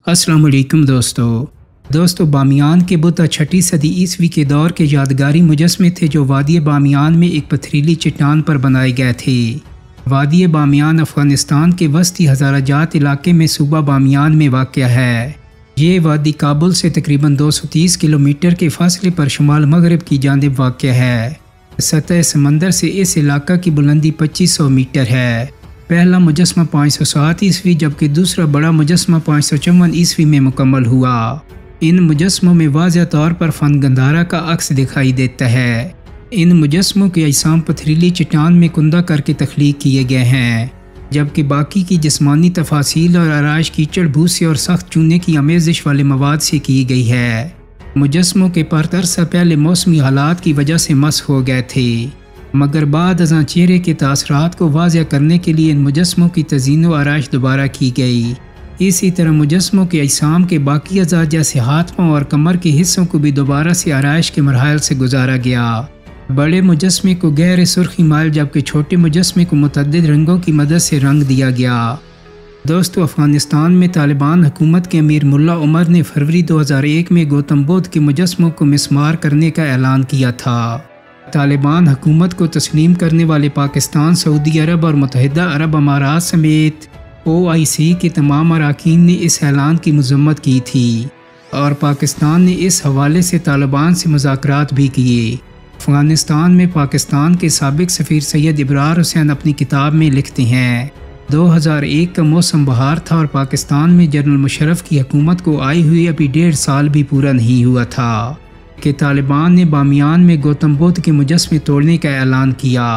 अस्सलाम वालेकुम दोस्तों बामियान के बुत 6वीं सदी ईस्वी के दौर के यादगारी मुजस्मे थे जो वादी बामियान में एक पथरीली चट्टान पर बनाए गए थे। वादी बामियान अफ़गानिस्तान के वस्ती हज़ाराजात इलाके में सूबा बामियान में वाक़या है। ये वादी काबुल से तकरीबन 230 किलोमीटर के फासले पर शुमाल मगरब की जानिब वाक़या है। सतह समंदर से इस इलाका की बुलंदी 2500 मीटर है। पहला मुजस्मा 507 ईस्वी जबकि दूसरा बड़ा मुजस्मा 554 ईस्वी में मुकम्मल हुआ। इन मुजस्मों में वाज़ह तौर पर फन गंधारा का अक्स दिखाई देता है। इन मुजस्मों के अजसाम पथरीली चट्टान में कुंदा करके तख्लीक किए गए हैं, जबकि बाकी की जिस्मानी तफासील और आराइश कीचड़ भूसे और सख्त चूने की आमेज़िश वाले मवाद से की गई है। मुजस्मों के पर अरसा पहले मौसमी हालात की वजह से मस हो गए थे, मगर बाद अज़ां चेहरे के तासरात को वाज़ह करने के लिए इन मुजस्मों की तज़ीन व आराइश दोबारा की गई। इसी तरह मुजस्मों के अजसाम के बाकी अज़ा जैसे हाथ पाँव और कमर के हिस्सों को भी दोबारा से आराइश के मरहल से गुजारा गया। बड़े मुजस्मे को गहरे सुर्खी माइल जबकि छोटे मुजस्मे को मुतअद्दिद रंगों की मदद से रंग दिया गया। दोस्तों, अफ़गानिस्तान में तालिबान हुकूमत के अमीर मुल्ला उमर ने फरवरी 2001 में गौतम बुद्ध के मुजस्मों को मिस्मार करने का ऐलान किया था। तालिबान हुकूमत को तस्लीम करने वाले पाकिस्तान, सऊदी अरब और मुत्तहिदा अरब अमारात समेत OIC के तमाम अरकान ने इस ऐलान की मज़म्मत की थी और पाकिस्तान ने इस हवाले से तालिबान से मुज़ाकरात भी किए। अफ़गानिस्तान में पाकिस्तान के साबिक़ सफ़ीर सैयद इब्रार हुसैन अपनी किताब में लिखते हैं, 2001 का मौसम बहार था और पाकिस्तान में जनरल मुशर्रफ की हुकूमत को आए हुए अभी 1.5 साल भी पूरा नहीं हुआ था कि तालिबान ने बामियान में गौतम बुद्ध के मुजस्मे तोड़ने का ऐलान किया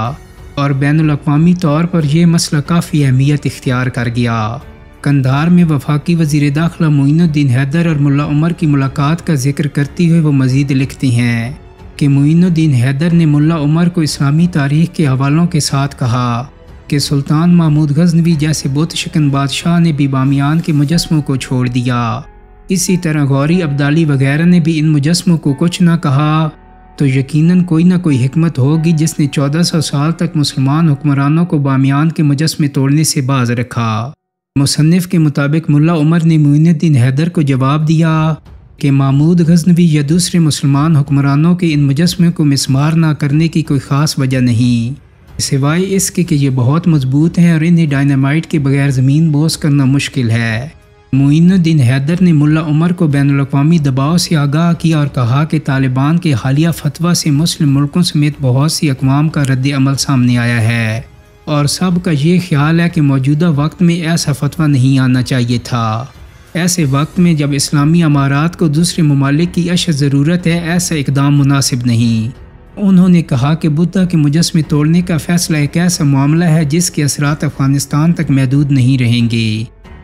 और बैनुल अक़वामी तौर पर यह मसला काफ़ी अहमियत इख्तियार कर गया। कंधार में वफाकी वज़ीर दाखिला मोइनुद्दीन हैदर और मुल्ला उमर की मुलाकात का जिक्र करते हुए वो मज़ीद लिखते हैं कि मोइनुद्दीन हैदर ने मुल्ला उमर को इस्लामी तारीख़ के हवालों के साथ कहा कि सुल्तान महमूद गज़नवी जैसे बुत शिकन बादशाह ने भी बामियान के मुजस्मों को छोड़ दिया। इसी तरह गौरी अब्दाली वगैरह ने भी इन मुजस्मों को कुछ न कहा, तो यकीनन कोई ना कोई हिकमत होगी जिसने 1400 साल तक मुसलमान हुक्मरानों को बामियान के मुजस्मे तोड़ने से बाज रखा। मुसन्निफ़ के मुताबिक मुल्ला उमर ने मोइनुद्दीन हैदर को जवाब दिया कि महमूद गज़नवी या दूसरे मुसलमान हुक्मरानों के इन मुजस्मे को मिस्मार ना करने की कोई ख़ास वजह नहीं, सिवाय इसके कि ये बहुत मजबूत हैं और इन्हें डायनामाइट के बगैर ज़मीन बोस करना मुश्किल है। मोइनुद्दीन हैदर ने मुल्ला उमर को बैनुल अक़वामी दबाव से आगाह किया और कहा कि तालिबान के हालिया फतवा से मुस्लिम मुल्कों समेत बहुत सी अक़वाम का रद्द अमल सामने आया है और सब का ये ख्याल है कि मौजूदा वक्त में ऐसा फतवा नहीं आना चाहिए था। ऐसे वक्त में जब इस्लामी अमारात को दूसरे ममालिक की अशद ज़रूरत है, ऐसा इक़दाम मुनासिब नहीं। उन्होंने कहा कि बुद्धा के मुजस्मे तोड़ने का फ़ैसला एक ऐसा मामला है जिसके असरात अफ़गानिस्तान तक महदूद नहीं रहेंगे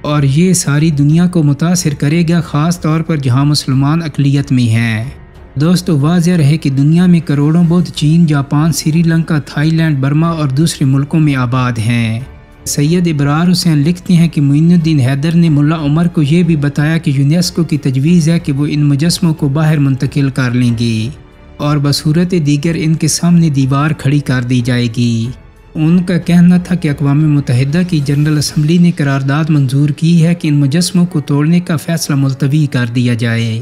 और ये सारी दुनिया को मुतासिर करेगा, ख़ास तौर पर जहाँ मुसलमान अक़लियत में हैं। दोस्तों, वाज़ेह रहे कि दुनिया में करोड़ों बुद्ध चीन, जापान, श्रीलंका, थाईलैंड, बर्मा और दूसरे मुल्कों में आबाद हैं। सैयद इब्रार हुसैन लिखते हैं कि मोइनुद्दीन हैदर ने मुल्ला उमर को यह भी बताया कि यूनेस्को की तजवीज़ है कि वो इन मुजस्मों को बाहर मुंतकिल कर लेंगे और बसूरत दीगर इनके सामने दीवार खड़ी कर दी जाएगी। उनका कहना था कि अक़वाम मुत्तहिदा की जनरल असम्बली ने करारदाद मंजूर की है कि इन मुजस्मों को तोड़ने का फ़ैसला मुलतवी कर दिया जाए।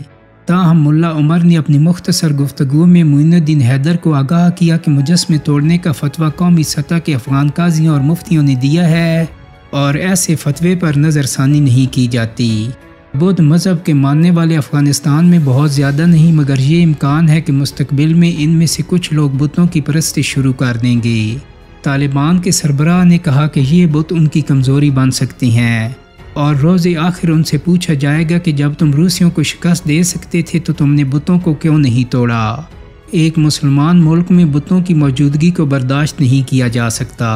ताहम मुल्ला उमर ने अपनी मुख्तसर गुफ्तगू में मोइनुद्दीन हैदर को आगाह किया कि मुजस्मे तोड़ने का फतवा कौमी सतह के अफ़गान काजियों और मुफ्तियों ने दिया है और ऐसे फतवे पर नज़रसानी नहीं की जाती। बुद्ध मज़हब के मानने वाले अफ़गानिस्तान में बहुत ज़्यादा नहीं, मगर ये इम्कान है कि मुस्तकबिल में इनमें से कुछ लोग बुतों की परस्तिश शुरू कर देंगे। तालिबान के सरबराह ने कहा कि ये बुत उनकी कमज़ोरी बन सकती हैं और रोज़े आखिर उनसे पूछा जाएगा कि जब तुम रूसियों को शिकस्त दे सकते थे तो तुमने बुतों को क्यों नहीं तोड़ा। एक मुसलमान मुल्क में बुतों की मौजूदगी को बर्दाश्त नहीं किया जा सकता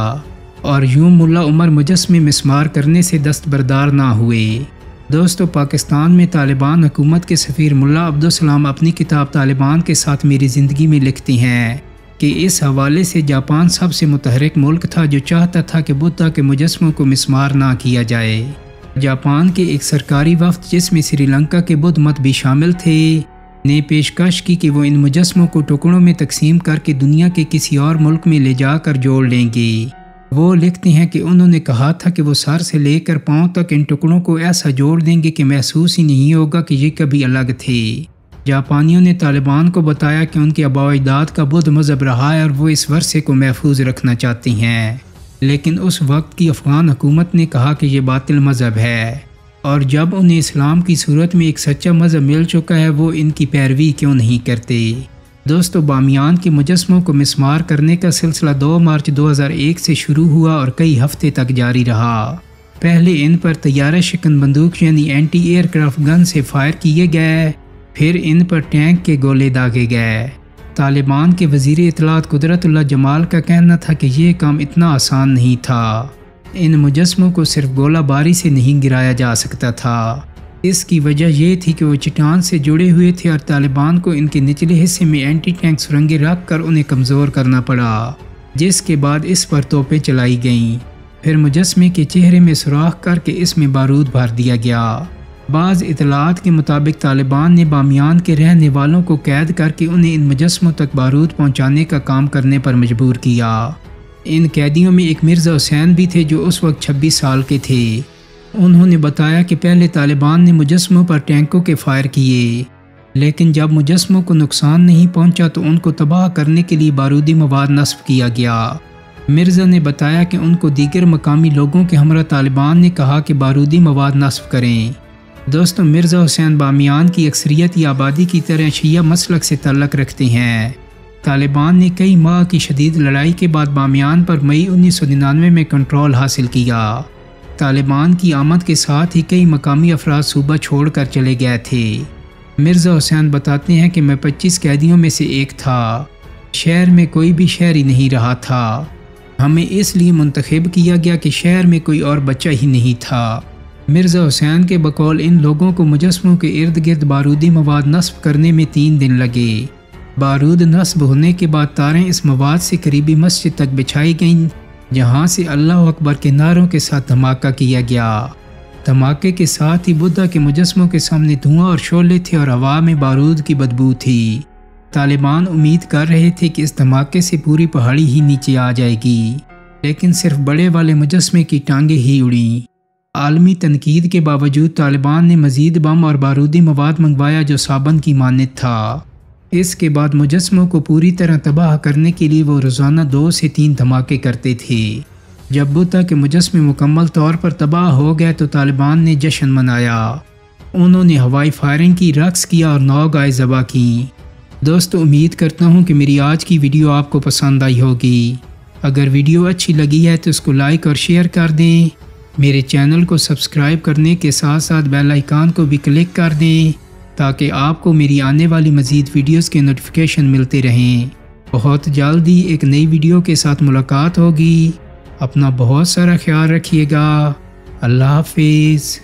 और यूं मुल्ला उमर मुजस्मे मिस्मार करने से दस्तबरदार ना हुए। दोस्तों, पाकिस्तान में तालिबान हुकूमत के सफ़ीर मुल्ला अब्दुल सलाम अपनी किताब तालिबान के साथ मेरी ज़िंदगी में लिखते हैं कि इस हवाले से जापान सबसे मुतहरिक मुल्क था जो चाहता था कि बुद्धा के मुजस्मों को मिस्मार ना किया जाए। जापान के एक सरकारी वफ़द जिसमें श्रीलंका के बुद्ध मत भी शामिल थे ने पेशकश की कि वो इन मुजस्मों को टुकड़ों में तकसीम करके दुनिया के किसी और मुल्क में ले जाकर जोड़ लेंगे। وہ لکھتے ہیں کہ انہوں نے کہا تھا کہ وہ سر سے لے کر پاؤں تک ان ٹکڑوں کو ایسا جوڑ دیں گے کہ محسوس ہی نہیں ہوگا کہ یہ کبھی الگ تھے۔ جاپانیوں نے طالبان کو بتایا کہ ان کے آباء و اجداد کا بدھ مذہب رہا ہے اور وہ اس ورثے کو محفوظ رکھنا چاہتے ہیں، لیکن اس وقت کی افغان حکومت نے کہا کہ یہ باطل مذہب ہے، اور جب انہیں اسلام کی صورت میں ایک سچا مذہب مل چکا ہے وہ ان کی پیروی کیوں نہیں کرتے۔ دوستو، بامیان کے مجسموں کو مسمار کرنے کا سلسلہ 2 مارچ 2001 سے شروع ہوا اور کئی ہفتے تک جاری رہا۔ پہلے ان پر طیارہ شکن بندوق یعنی اینٹی ایئر کرافٹ گن سے فائر کیے گئے، پھر ان پر ٹینک کے گولے داغے گئے۔ طالبان کے وزیر اطلاعات قدرت اللہ جمال کا کہنا تھا کہ یہ کام اتنا آسان نہیں تھا، ان مجسموں کو صرف گولہ باری سے نہیں گرایا جا سکتا تھا۔ اس کی وجہ یہ تھی کہ وہ چٹان سے جڑے ہوئے تھے اور طالبان کو ان کے نچلے حصے میں اینٹی ٹینک سرنگیں رکھ کر انہیں کمزور کرنا پڑا، جس کے بعد اس پر توپیں چلائی گئیں۔ پھر مجسمے کے چہرے میں سوراخ کر کے اس میں بارود بھر دیا گیا۔ بعض اطلاعات کے مطابق طالبان نے بامیان کے رہنے والوں کو قید کر کے انہیں ان مجسموں تک بارود پہنچانے کا کام کرنے پر مجبور کیا۔ ان قیدیوں میں ایک مرزا حسین بھی تھے جو اس وقت 26 سال کے تھے۔ انہوں نے بتایا کہ پہلے طالبان نے مجسموں پر ٹینکوں کے فائر کیے، لیکن جب مجسموں کو نقصان نہیں پہنچا تو ان کو تباہ کرنے کے لیے بارودی مواد نصب کیا گیا۔ مرزا نے بتایا کہ ان کو دیگر مقامی لوگوں کے ہمراہ طالبان نے کہا کہ بارودی مواد نصب کریں۔ دوستو، مرزا حسین بامیان کی اکثریتی آبادی کی طرح شیعہ مسلک سے تعلق رکھتے ہیں۔ طالبان نے کئی ماہ کی شدید لڑائی کے بعد بامیان پر مئی 1999 میں کنٹرول حاصل کیا۔ طالبان کی آمد کے ساتھ ہی کئی مقامی افراد صوبہ چھوڑ کر چلے گئے تھے۔ مرزا حسین بتاتے ہیں کہ میں 25 قیدیوں میں سے ایک تھا، شہر میں کوئی بھی شہری نہیں رہا تھا، ہمیں اس لیے منتخب کیا گیا کہ شہر میں کوئی اور بچہ ہی نہیں تھا۔ مرزا حسین کے بقول ان لوگوں کو مجسموں کے ارد گرد بارودی مواد نصب کرنے میں 3 دن لگے۔ بارود نصب ہونے کے بعد تاریں اس مواد سے قریبی مسجد تک بچھائی گئیں، جہاں سے اللہ اکبر کے نعروں کے ساتھ دھماکہ کیا گیا۔ دھماکے کے ساتھ ہی بدھا کے مجسموں کے سامنے دھواں اور شعلے تھے اور ہوا میں بارود کی بدبو تھی۔ طالبان امید کر رہے تھے کہ اس دھماکے سے پوری پہاڑی ہی نیچے آ جائے گی، لیکن صرف بڑے والے مجسمے کی ٹانگیں ہی اڑیں۔ عالمی تنقید کے باوجود طالبان نے مزید بم اور بارودی مواد منگوایا جو صابن کی مانند تھا۔ اس کے بعد مجسموں کو پوری طرح تباہ کرنے کے لیے وہ روزانہ 2 سے 3 دھماکے کرتے تھے۔ جب بدھا کے مجسمے مکمل طور پر تباہ ہو گئے تو طالبان نے جشن منایا۔ انہوں نے ہوائی فائرنگ کی، رقص کیا اور 9 گائے ذبح کیں۔ دوستو، امید کرتا ہوں کہ میری آج کی ویڈیو آپ کو پسند آئی ہوگی۔ اگر ویڈیو اچھی لگی ہے تو اس کو لائک اور شیئر کر دیں۔ میرے چینل کو سبسکرائب کرنے کے ساتھ ساتھ بیل آئیکن کو بھی کلک کر دیں تاکہ آپ کو میری آنے والی مزید ویڈیوز کے نوٹیفیکیشن ملتے رہیں۔ بہت جلدی ایک نئی ویڈیو کے ساتھ ملاقات ہوگی۔ اپنا بہت سارا خیال رکھیے گا۔ اللہ حافظ۔